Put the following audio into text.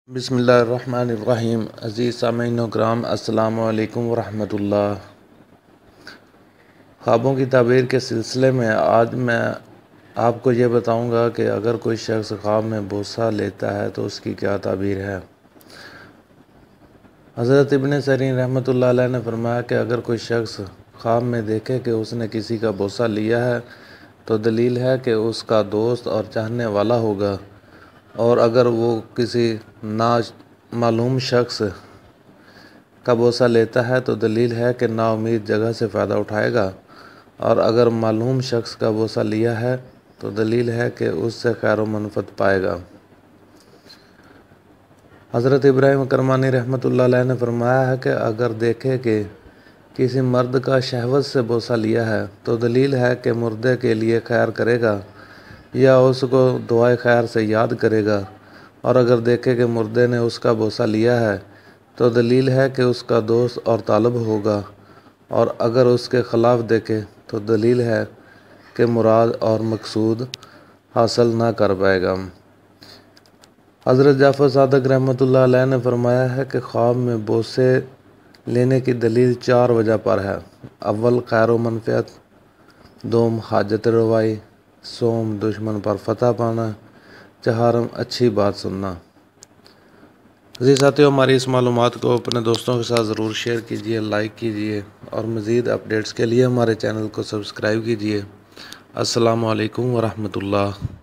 بسم اللہ الرحمن الرحیم۔ عزیز سامعین کرام، السلام علیکم ورحمۃ اللہ۔ خوابوں کی تعبیر کے سلسلے میں آج میں آپ کو یہ بتاؤں گا کہ اگر کوئی شخص خواب میں بوسہ لیتا ہے تو اس کی کیا تعبیر ہے۔ حضرت ابن سیرین رحمۃ اللہ علیہ نے فرمایا کہ اگر کوئی شخص خواب میں دیکھے کہ اس نے کسی کا بوسہ لیا ہے تو دلیل ہے کہ اس کا دوست اور چاہنے والا ہوگا، اور اگر وہ کسی نامعلوم شخص کا بوسہ لیتا ہے تو دلیل ہے کہ نا امید جگہ سے فائدہ اٹھائے گا، اور اگر معلوم شخص کا بوسہ لیا ہے تو دلیل ہے کہ اس سے خیر و منفعت پائے گا۔ حضرت ابراہیم کرمانی رحمۃ اللہ علیہ نے فرمایا ہے کہ اگر دیکھے کہ کسی مرد کا شہوت سے بوسہ لیا ہے تو دلیل ہے کہ مردے کے لیے خیر کرے گا یا اس کو دعائے خیر سے یاد کرے گا، اور اگر دیکھے کہ مردے نے اس کا بوسہ لیا ہے تو دلیل ہے کہ اس کا دوست اور طالب ہوگا، اور اگر اس کے خلاف دیکھے تو دلیل ہے کہ مراد اور مقصود حاصل نہ کر پائے گا۔ حضرت جعفر صادق رحمۃ اللہ علیہ نے فرمایا ہے کہ خواب میں بوسے لینے کی دلیل 4 وجہ پر ہے۔ اول، خیر و منفعت، دوم، حاجت روائی، سوم، دشمن پر فتح پانا، چہارم، اچھی بات سننا۔ عزیز ساتھیو، ہماری اس معلومات کو اپنے دوستوں کے ساتھ ضرور شیئر کیجیے، لائک کیجیے، اور مزید اپڈیٹس کے لیے ہمارے چینل کو سبسکرائب کیجیے۔ السلام علیکم ورحمۃ اللہ۔